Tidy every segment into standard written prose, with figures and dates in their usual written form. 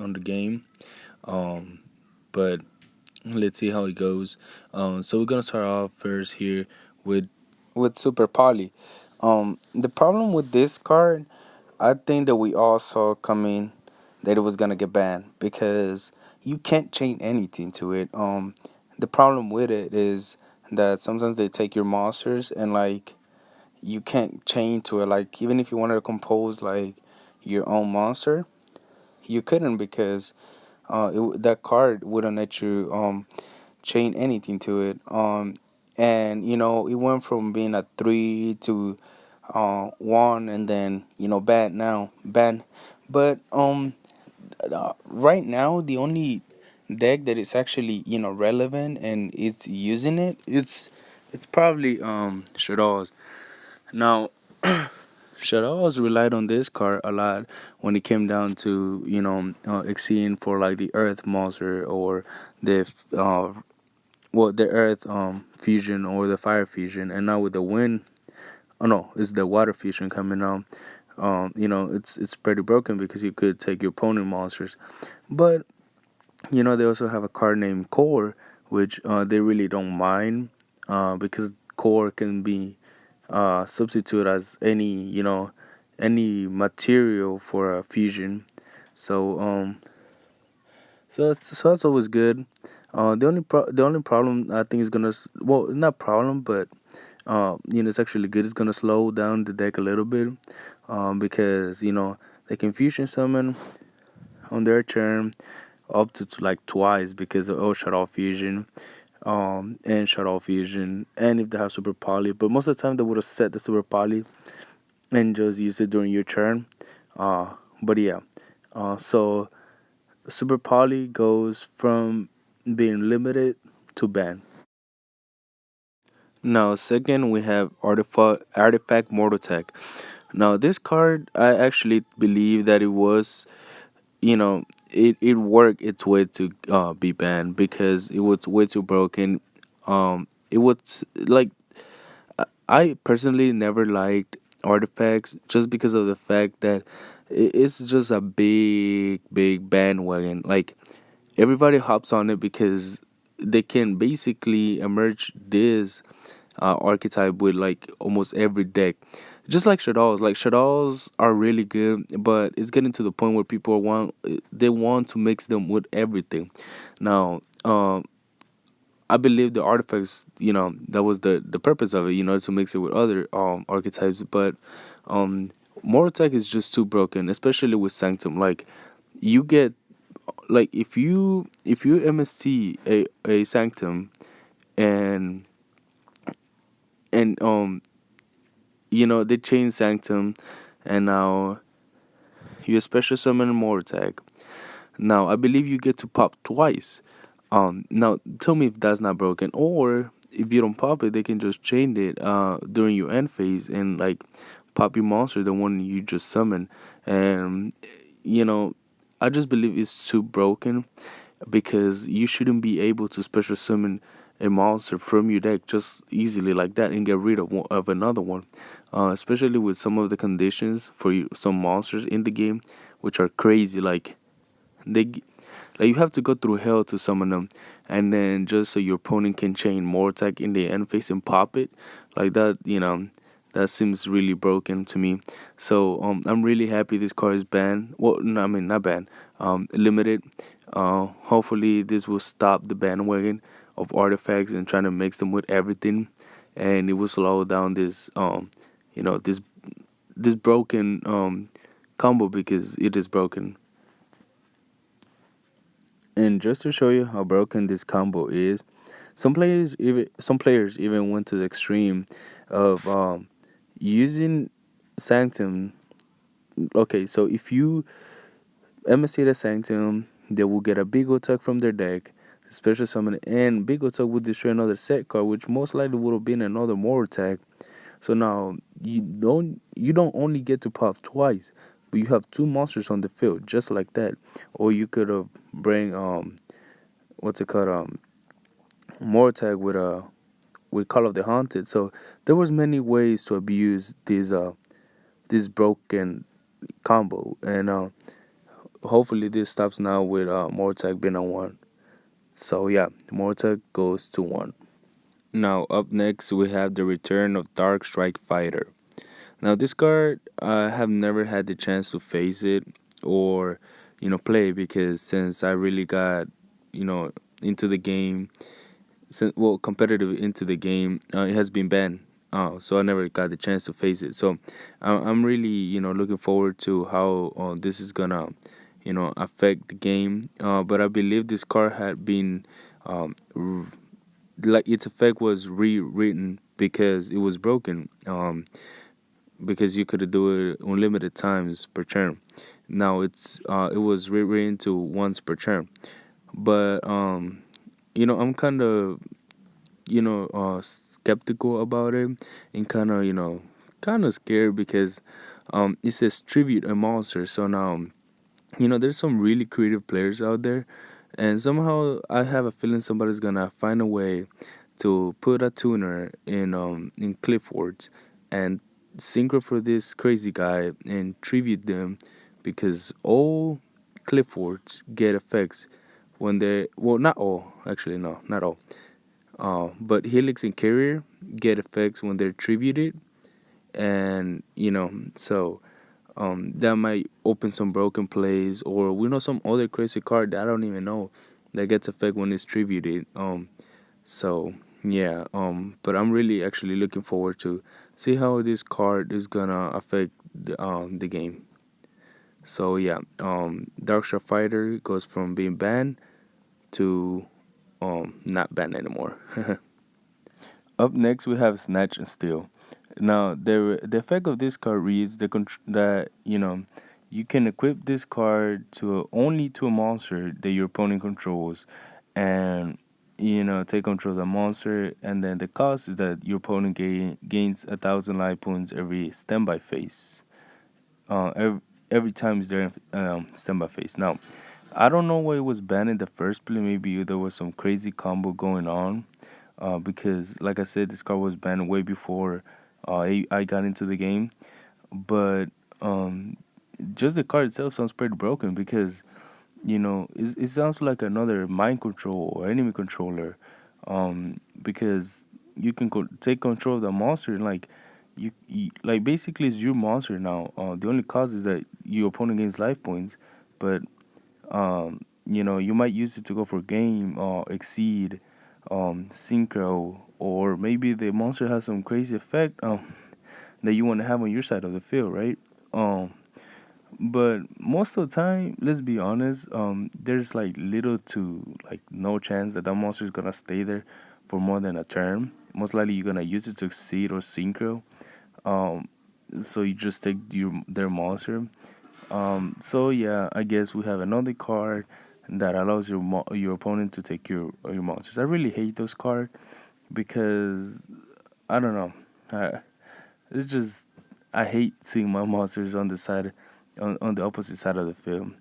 on the game. But let's see how it goes. So we're gonna start off first here with Super Poly. The problem with this card, I think that we all saw coming that it was gonna get banned because you can't chain anything to it. The problem with it is that sometimes they take your monsters and like you can't chain to it. Like even if you wanted to compose like your own monster, you couldn't because that card wouldn't let you chain anything to it. And it went from being a 3 to 1, and then bad now bad. But right now the only deck that is actually relevant and it's using it's probably Shaddolls. Now Shaddolls relied on this card a lot when it came down to exceeding for like the Earth monster or the the Earth fusion or the Fire fusion, and now with the Wind, oh no, it's the Water fusion coming out. It's pretty broken because you could take your opponent monsters, but they also have a card named Core, which they really don't mind, because Core can be substituted as any material for a fusion. So that's always good. The only problem I think is well, not problem, but it's actually good. It's gonna slow down the deck a little bit, because they can fusion summon on their turn up to like twice because of shut off fusion, and shut off fusion, and if they have super poly. But most of the time they would have set the super poly and just use it during your turn. But yeah, so super poly goes from being limited to ban. Now, second, we have artifact mortal tech. Now, this card, I actually believe that it was, it worked its way to be banned because it was way too broken. It was like I personally never liked artifacts just because of the fact that it's just a big bandwagon. Like everybody hops on it because they can basically emerge this archetype with like almost every deck. Just like Shaddolls. Like Shaddolls are really good, but it's getting to the point where people want to mix them with everything. Now, I believe the artifacts, that was the purpose of it, to mix it with other archetypes. But um, Mortec is just too broken, especially with Sanctum. Like you get like if you MST a Sanctum and and they change Sanctum, and now you special summon Mortec. Now I believe you get to pop twice. Now tell me if that's not broken, or if you don't pop it, they can just chain it during your end phase and like pop your monster, the one you just summoned, and you know I just believe it's too broken because you shouldn't be able to special summon a monster from your deck just easily like that and get rid of another one, especially with some of the conditions for some monsters in the game, which are crazy. Like they like you have to go through hell to summon them, and then just so your opponent can chain more attack in the end phase and pop it, like that. That seems really broken to me. So I'm really happy this card is banned. Well, no, I mean not banned. Limited. Hopefully this will stop the bandwagon of artifacts and trying to mix them with everything, and it will slow down this you know this this broken combo because it is broken. And just to show you how broken this combo is, some players even went to the extreme of using Sanctum. Okay, so if you MSC the Sanctum, they will get a big attack from their deck, special summon, and big attack would destroy another set card, which most likely would have been another more attack. So now you don't only get to pop twice, but you have two monsters on the field just like that. Or you could have bring what's it called Mortag with Call of the Haunted. So there was many ways to abuse this broken combo, and hopefully this stops now with Mortag being on one. So yeah, Mortag goes to one. Now up next we have the return of Dark Strike Fighter. Now this card I have never had the chance to face it or play because since I really got you know into the game, since well competitive into the game, it has been banned. So I never got the chance to face it. So I'm really looking forward to how this is gonna affect the game. But I believe this card had been like its effect was rewritten because it was broken. Because you could do it unlimited times per turn. Now it was rewritten to once per turn. But I'm kind of skeptical about it and kind of scared because it says tribute a monster. So now there's some really creative players out there, and somehow I have a feeling somebody's gonna find a way to put a tuner in Clifford's and synchro for this crazy guy and tribute them because all Cliffords get effects when they well not all actually no not all but Helix and Carrier get effects when they're tributed, and so that might open some broken plays, or we know some other crazy card that I don't even know that gets effect when it's tributed. So yeah, but I'm really actually looking forward to see how this card is gonna affect the game. So yeah, Dark Fighter goes from being banned to not banned anymore. Up next, we have Snatch and Steal. Now, the effect of this card reads that you can equip this card to only to a monster that your opponent controls, and take control of the monster. And then the cost is that your opponent gains 1,000 life points every standby phase. Every time is there standby phase. Now, I don't know why it was banned in the first place. Maybe there was some crazy combo going on because, like I said, this card was banned way before I got into the game. But um, just the card itself sounds pretty broken because it sounds like another mind control or enemy controller. Because you can take control of the monster and like basically it's your monster now. The only cause is that your opponent gains life points, but you might use it to go for game, exceed, synchro, or maybe the monster has some crazy effect that you want to have on your side of the field, right? Um, but most of the time, let's be honest, there's like little to like no chance that monster is gonna stay there for more than a turn. Most likely, you're gonna use it to exceed or synchro. Um, so you just take their monster. So yeah, I guess we have another card that allows your opponent to take your monsters. I really hate those cards because I don't know. It's just I hate seeing my monsters on the side, on the opposite side of the field.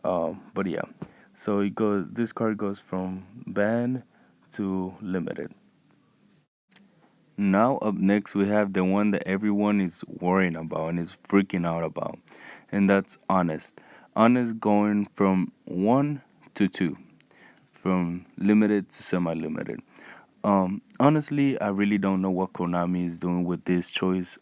But yeah, so it goes. This card goes from ban to limited. Now up next we have the one that everyone is worrying about and is freaking out about, and that's honest. Honest going from one to two, from limited to semi-limited. Honestly, I really don't know what Konami is doing with this choice.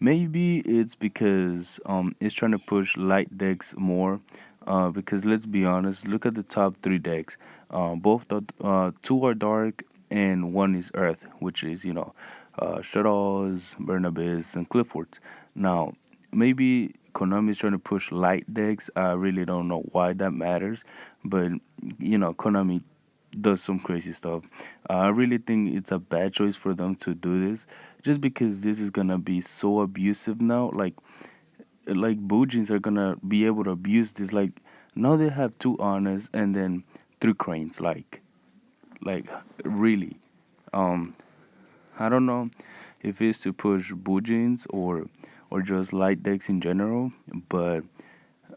Maybe it's because it's trying to push light decks more. Because let's be honest, look at the top three decks. Two are dark and one is earth, which is Shadows, Burn Abyss, and Clifford's. Now, maybe Konami is trying to push light decks. I really don't know why that matters, but Konami does some crazy stuff. I really think it's a bad choice for them to do this, just because this is gonna be so abusive now. Like Boojins are gonna be able to abuse this. Like now they have two honors and then three cranes. Like really. Um, I don't know if it's to push Boojins or just light decks in general, but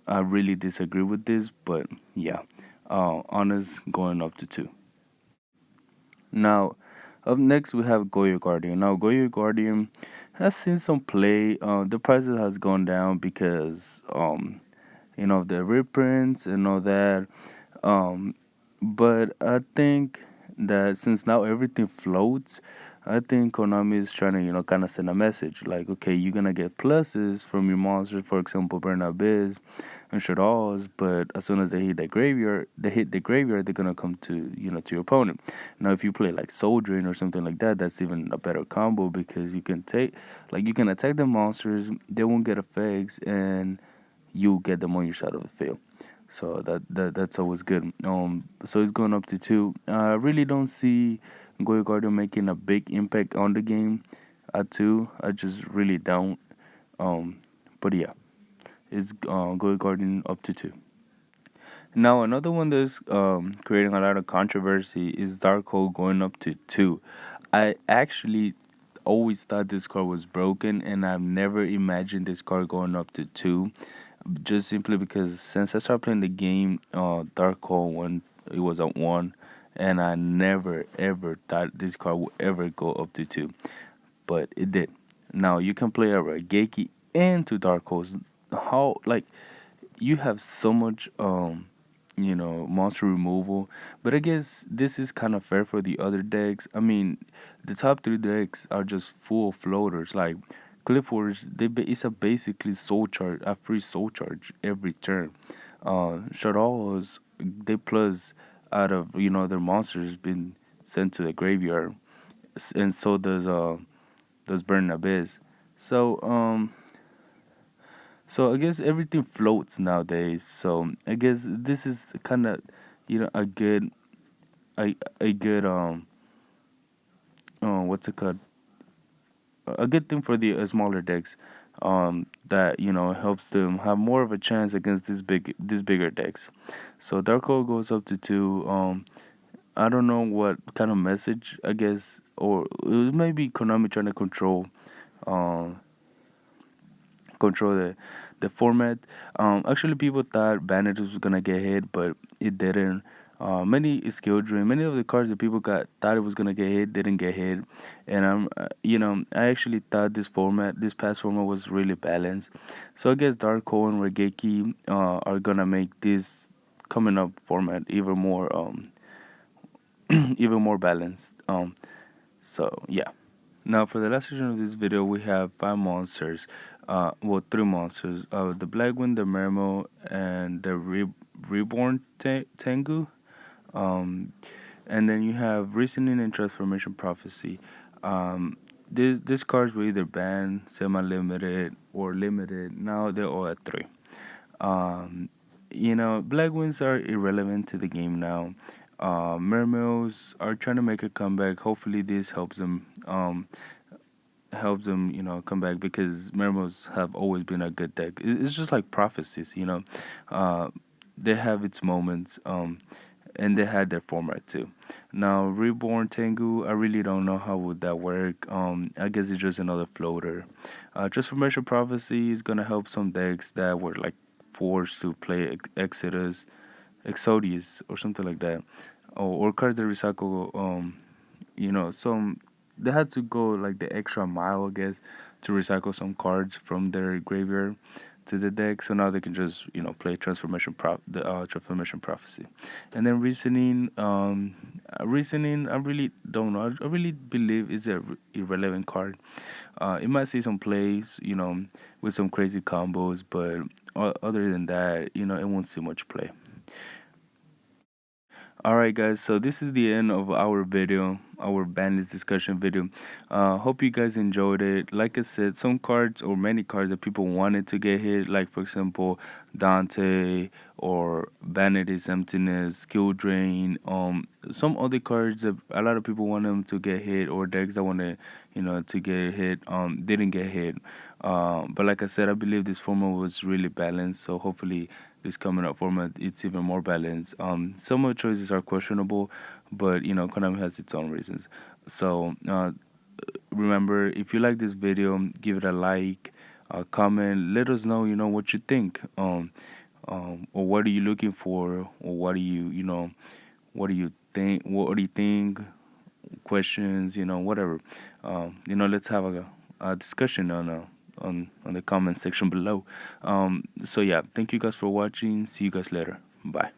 I really disagree with this. But yeah, honors going up to two. Now, up next we have Goyo Guardian. Now, Goyo Guardian has seen some play. The prices has gone down because the reprints and all that. um but I think that since now everything floats, I think Konami is trying to, kind of send a message like, okay, you're gonna get pluses from your monsters, for example, Burn Abyss and Shadows, but as soon as they hit the graveyard, they're gonna come to, to your opponent. Now, if you play like Soul Drain or something like that, that's even a better combo because you can attack the monsters, they won't get effects, and you get them on your side of the field. So that's always good. So it's going up to two. I really don't see Goyo Guardian making a big impact on the game at two. I just really don't. Um, but yeah, it's Goyo Guardian up to two. Now another one that's creating a lot of controversy is Darkhole going up to two. I actually always thought this card was broken, and I've never imagined this card going up to two, just simply because since I started playing the game, Dark Hole when it was at one, and I never ever thought this card would ever go up to two, but it did. Now you can play a Regeki into Dark Holes. How like you have so much monster removal, but I guess this is kind of fair for the other decks. I mean, the top three decks are just full floaters. Like Clifford's, it's a basically soul charge, a free soul charge every turn. Shadows, they plus out of their monsters been sent to the graveyard, and so does Burn Abyss. So so I guess everything floats nowadays. So I guess this is kind of, a good, a good what's it called? A good thing for the smaller decks, that helps them have more of a chance against these bigger decks. So Dark Hole goes up to two. I don't know what kind of message, I guess, or it may be Konami trying to um control the format. Actually, people thought Bandit was gonna get hit, but it didn't. Many skill drain, many of the cards that people got thought it was gonna get hit didn't get hit, and I actually thought this past format was really balanced. So I guess Dark Hole and Regeki are gonna make this coming up format even more even more balanced. So yeah. Now, for the last section of this video, we have five monsters. Well, three monsters. The Black Wind, the Mermo, and the Reborn Tengu. Um, and then you have Reasoning and Transformation Prophecy. These cards were either banned, semi-limited, or limited. Now they're all at three. Um, Black Winds are irrelevant to the game now. Mermills are trying to make a comeback. Hopefully, this helps them, come back because Mermos have always been a good deck. It's just like prophecies, uh, they have its moments, and they had their format too. Now, Reborn Tengu, I really don't know how would that work. I guess it's just another floater. Transformation Prophecy is gonna help some decks that were like forced to play Exodius, or something like that, or cards that recycle. Some they had to go like the extra mile, I guess, to recycle some cards from their graveyard to the deck. So now they can just play Transformation Prophecy, and then Reasoning. I really don't know. I really believe it's a irrelevant card. It might see some plays, with some crazy combos, but other than that, it won't see much play. All right, guys. So this is the end of our video, our bandits discussion video. Hope you guys enjoyed it. Like I said, some cards or many cards that people wanted to get hit, like for example, Dante or Vanity's Emptiness, Skill Drain. Some other cards that a lot of people want them to get hit, or decks that want to get hit. Didn't get hit. But like I said, I believe this format was really balanced. So hopefully this coming up format it's even more balanced. Some of the choices are questionable, but Konami has its own reasons. So remember, if you like this video, give it a like, comment, let us know what you think. Or what are you looking for, or what do you think? What do you think? Questions, whatever. Let's have a discussion on the comment section below. So yeah, thank you guys for watching. See you guys later. Bye.